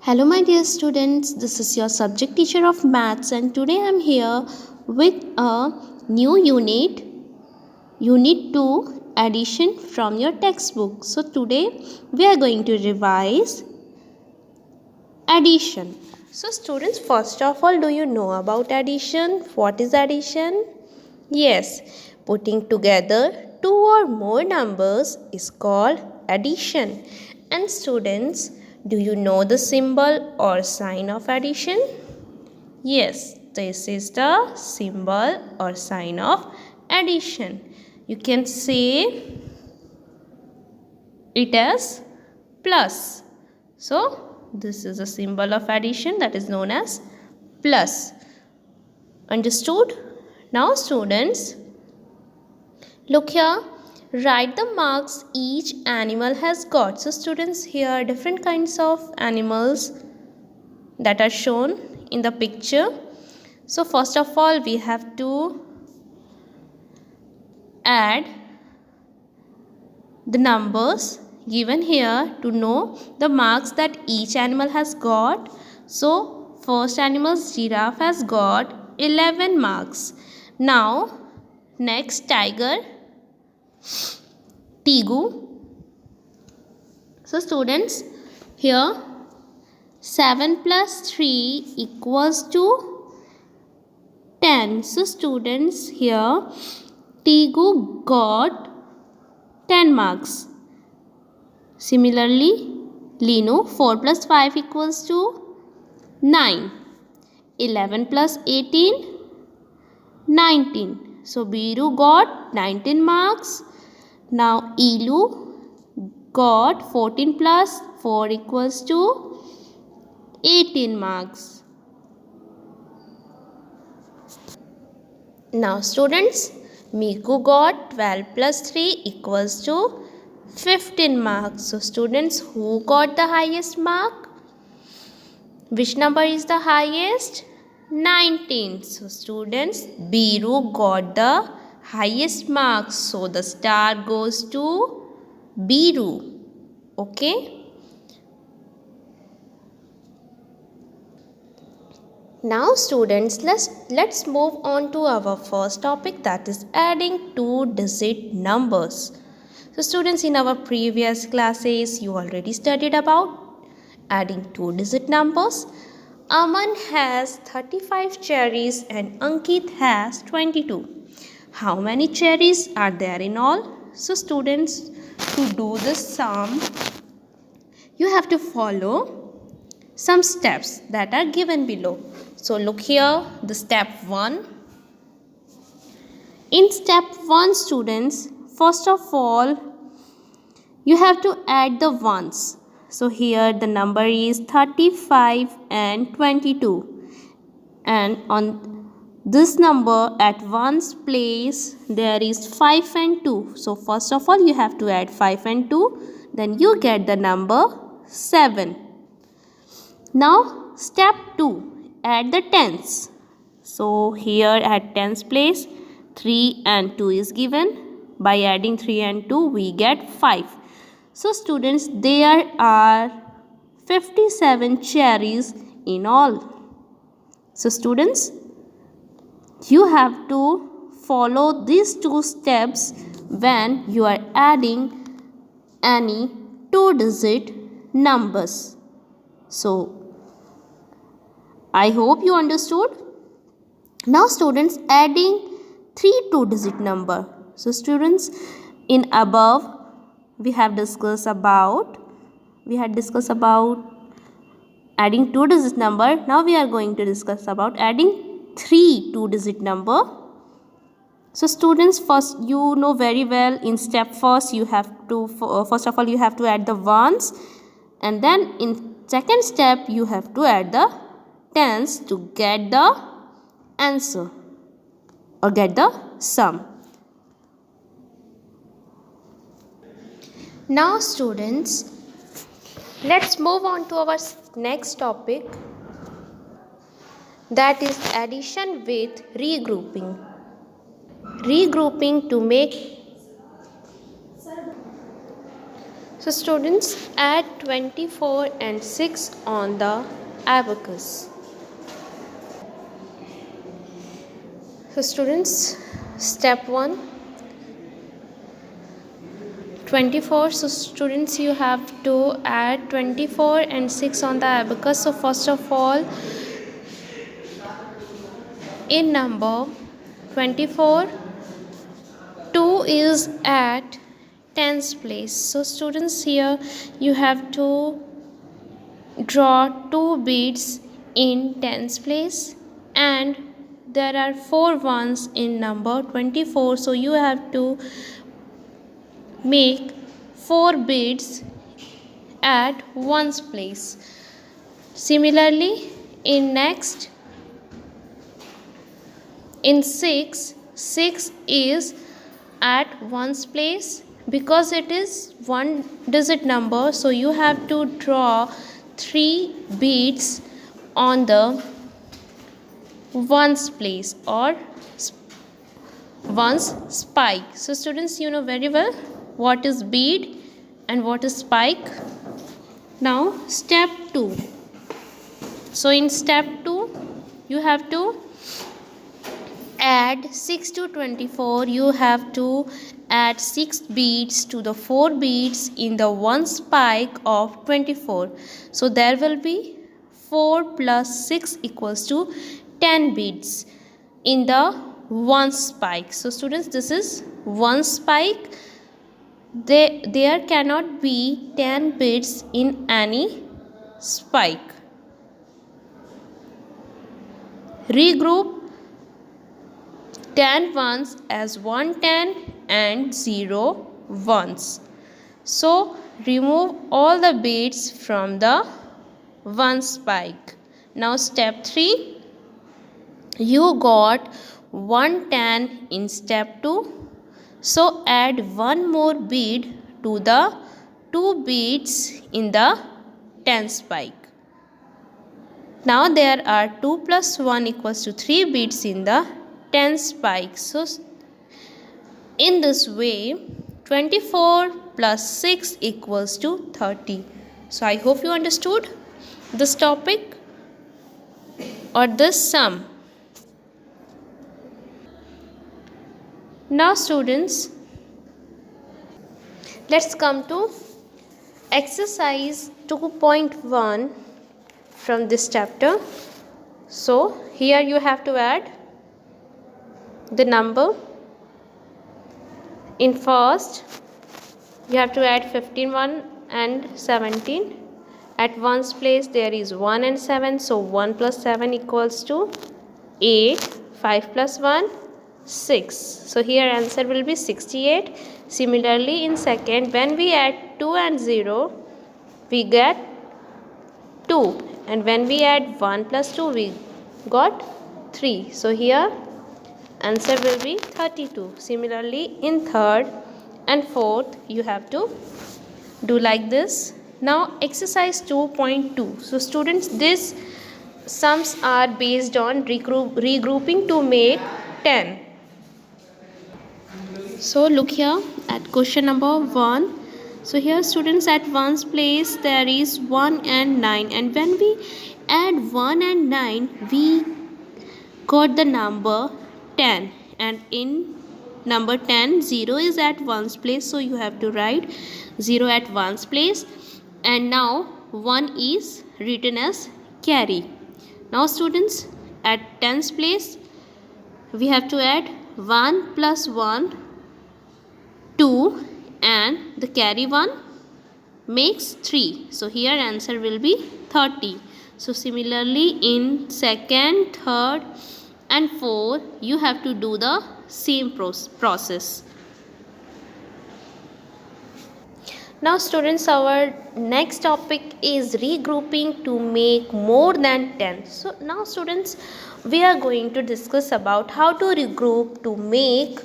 Hello, my dear students. This is your subject teacher of maths, and today I'm here with a new Unit 2 addition from your textbook. So, today we are going to revise addition. So, students, first of all, do you know about addition? What is addition? Yes, putting together two or more numbers is called addition. And students, do you know the symbol or sign of addition? Yes, this is the symbol or sign of addition. You can say it as plus. So, this is a symbol of addition that is known as plus. Understood? Now, students, look here. Write the marks each animal has got. So, students, here are different kinds of animals that are shown in the picture. So, first of all, we have to add the numbers given here to know the marks that each animal has got. So, first animal's giraffe has got 11 marks. Now, next tiger, Tigu. So, students, here 7 plus 3 equals to 10. So, students, here Tigu got 10 marks. Similarly, Linu, 4 plus 5 equals to 9. 11 plus 18, 19. So, Biru got 19 marks. Now, Ilu got 14 plus 4 equals to 18 marks. Now, students, Miku got 12 plus 3 equals to 15 marks. So, students, who got the highest mark? Which number is the highest? 19. So, students, Biru got the highest marks. So, the star goes to Biru. Okay. Now, students, let's move on to our first topic, that is adding two-digit numbers. So, students, in our previous classes, you already studied about adding two-digit numbers. Aman has 35 cherries and Ankit has 22. How many cherries are there in all? So, students, to do the sum, you have to follow some steps that are given below. So, look here, the step 1. In step 1, students, first of all, you have to add the ones. So, here the number is 35 and 22. And on this number at ones place, there is 5 and 2. So, first of all, you have to add 5 and 2. Then you get the number 7. Now, step 2, add the tens. So, here at tens place, 3 and 2 is given. By adding 3 and 2, we get 5. So, students, there are 57 cherries in all. So, students, you have to follow these two steps when you are adding any two-digit numbers. So, I hope you understood. Now, students, adding three two-digit number. So, students, in above we had discussed about adding two-digit number. Now, we are going to discuss about adding three two-digit number. So, students, first you know very well in step first you have to first of all you have to add the ones, and then in second step you have to add the tens to get the answer or get the sum. Now, students, let's move on to our next topic, that is addition with regrouping. Regrouping to make So students, add 24 and 6 on the abacus. So students, step 1, 24. So students, you have to add 24 and 6 on the abacus. So first of all, in number 24, 2 is at tens place. So students, here you have to draw 2 beads in tens place, and there are 4 ones in number 24. So you have to make 4 beads at ones place. Similarly, in 6, 6 is at ones place because it is one digit number, so you have to draw 3 beads on the ones place or ones spike. So students, you know very well what is bead and what is spike. Now step 2. So in step 2, you have to add 6 to 24. You have to add 6 beads to the 4 beads in the one spike of 24. So there will be 4 plus 6 equals to 10 beads in the one spike. So students, this is one spike. There cannot be 10 beads in any spike. Regroup 10 ones as 1 10 and 0 ones. So remove all the beads from the one spike. Now step 3. You got 1 10 in step 2. So add one more bead to the 2 beads in the 10 spike. Now there are 2 plus 1 equals to 3 beads in the 10 spike. So in this way, 24 plus 6 equals to 30. So I hope you understood this topic or this sum. Now students, let's come to exercise 2.1 from this chapter. So here you have to add the number. In first, you have to add 15, 1 and 17. At ones place there is 1 and 7. So 1 plus 7 equals to 8. 5 plus 1, 6. So here answer will be 68. Similarly, in second, when we add 2 and 0, we get 2. And when we add 1 plus 2, we got 3. So here answer will be 32. Similarly, in third and fourth, you have to do like this. Now exercise 2.2. So students, these sums are based on regrouping to make 10. So look here at question number 1. So here students, at ones place there is 1 and 9, and when we add 1 and 9 we got the number 10, and in number 10 0 is at ones place, so you have to write 0 at ones place, and now 1 is written as carry. Now students, at tens place we have to add 1 plus 1 2, and the carry 1 makes 3. So here answer will be 30. So similarly, in second, third and fourth, you have to do the same process. Now students, our next topic is regrouping to make more than 10. So now students, we are going to discuss about how to regroup to make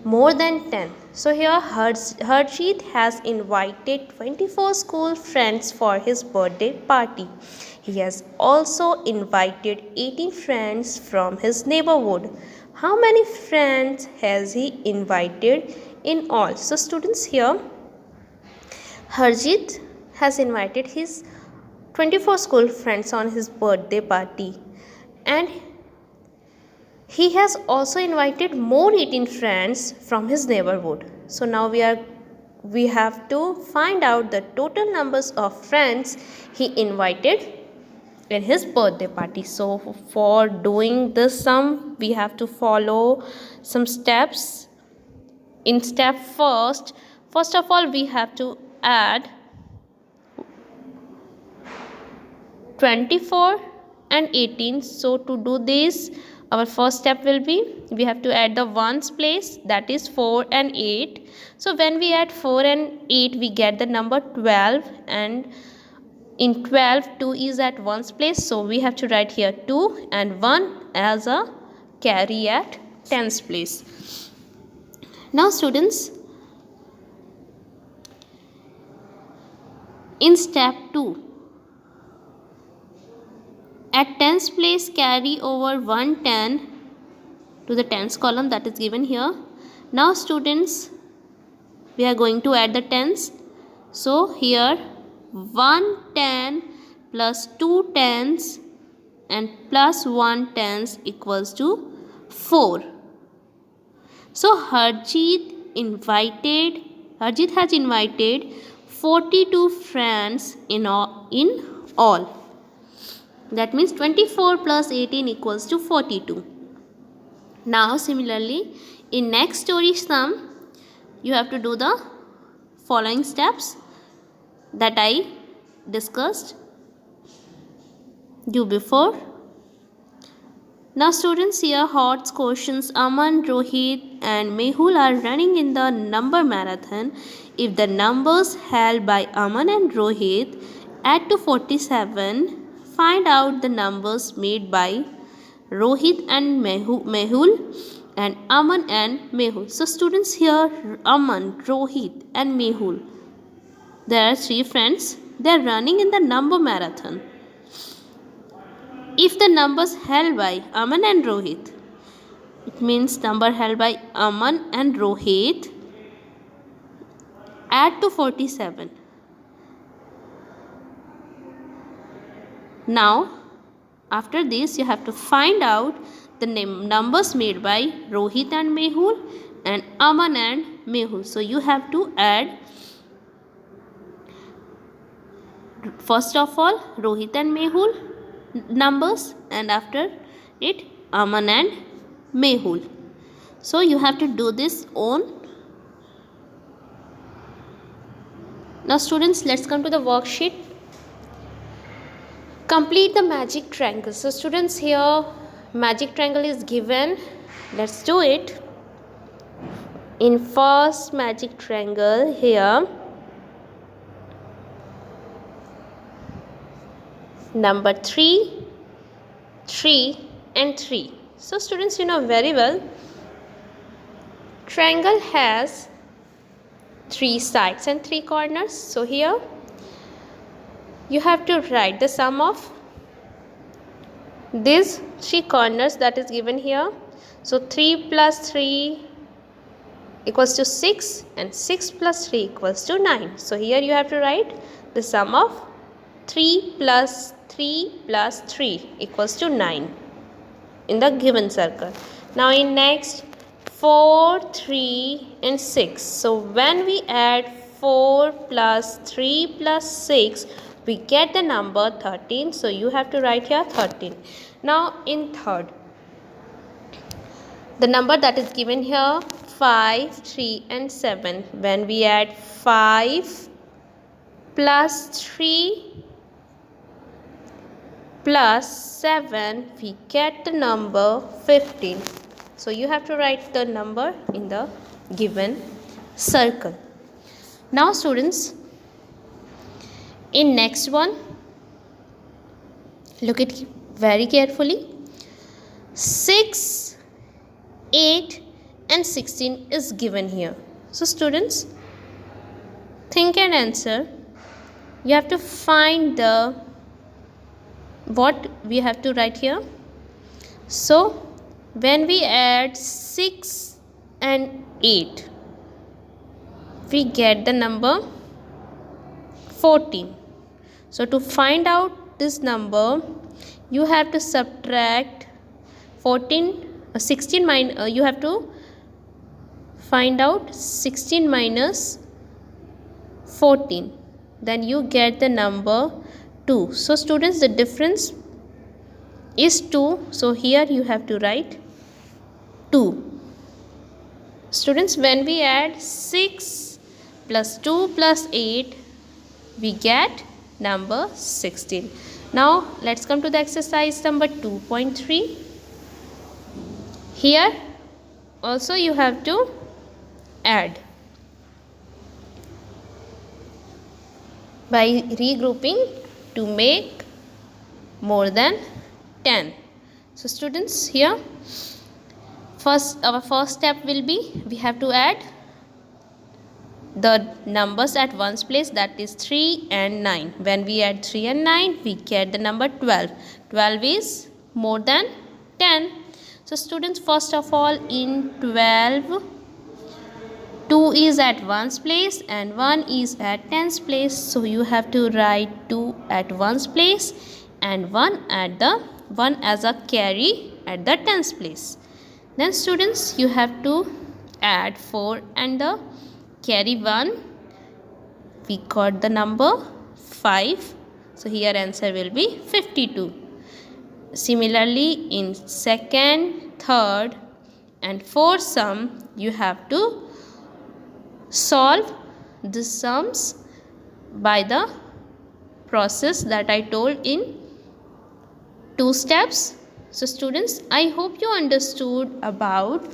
more than 10. So here Harshit has invited 24 school friends for his birthday party. He has also invited 18 friends from his neighborhood. How many friends has he invited in all? So students, here Harjeet has invited his 24 school friends on his birthday party, and he has also invited more 18 friends from his neighborhood. So now we have to find out the total numbers of friends he invited in his birthday party. So for doing this sum, we have to follow some steps. In step first of all, we have to add 24 and 18. So to do this, our first step will be, we have to add the ones place, that is 4 and 8. So when we add 4 and 8, we get the number 12, and in 12 2 is at ones place, so we have to write here 2 and 1 as a carry at tens place. Now students, in step 2, at tens place carry over 110 to the tens column that is given here. Now students, we are going to add the tens. So here 110 plus 2 tens and plus 1 tens equals to 4. So Harjeet has invited 42 friends in all. That means 24 plus 18 equals to 42. Now similarly, in next story sum, you have to do the following steps that I discussed you before. Now students, here HOTS questions, Aman, Rohit and Mehul are running in the number marathon. If the numbers held by Aman and Rohit add to 47, find out the numbers made by Rohit and Mehul and Aman and Mehul. So students, here Aman, Rohit and Mehul, there are 3 friends. They are running in the number marathon. If the numbers held by Aman and Rohit, it means number held by Aman and Rohit, add to 47. Now, after this, you have to find out the numbers made by Rohit and Mehul and Aman and Mehul. So you have to add, first of all, Rohit and Mehul numbers, and after it Aman and Mehul. So you have to do this on. Now students, let's come to the worksheet. Complete the magic triangle. So students, here magic triangle is given. Let's do it. In first magic triangle, here number 3, 3 and 3. So students, you know very well, triangle has 3 sides and 3 corners. So here you have to write the sum of these 3 corners that is given here. So 3 plus 3 equals to 6 and 6 plus 3 equals to 9. So here you have to write the sum of 3 plus 3 plus 3 equals to 9 in the given circle. Now in next 4, 3 and 6. So when we add 4 plus 3 plus 6, we get the number 13. So you have to write here 13. Now in third, the number that is given here 5, 3 and 7. When we add 5 plus 3 plus 7, we get the number 15. So you have to write the number in the given circle. Now students, in next one, look at very carefully. 6, 8 and 16 is given here. So students, think and answer. You have to find the what we have to write here. So when we add 6 and 8, we get the number 14. So to find out this number, you have to subtract 16 you have to find out 16 minus 14, then you get the number 2. So students, the difference is 2, so here you have to write 2. Students, when we add 6 plus 2 plus 8, we get number 16. Now let's come to the exercise number 2.3. Here also you have to add by regrouping to make more than 10. So students, here our first step will be, we have to add the numbers at ones place, that is 3 and 9. When we add 3 and 9, we get the number 12. 12 is more than 10. So students, first of all, in 12, 2 is at ones place and 1 is at tens place. So you have to write 2 at ones place and 1 as a carry at the tens place. Then students, you have to add 4 and the carry 1. We got the number 5. So here answer will be 52. Similarly, in second, third and fourth sum, you have to solve the sums by the process that I told in 2 steps. So students, I hope you understood about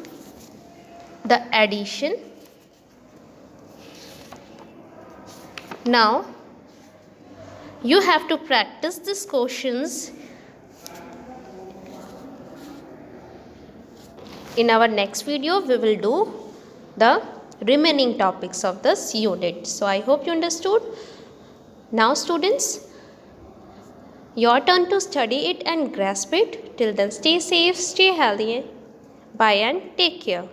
the addition. Now you have to practice these questions. In our next video, we will do the remaining topics of this unit. So I hope you understood. Now students, your turn to study it and grasp it. Till then, stay safe, stay healthy. Bye and take care.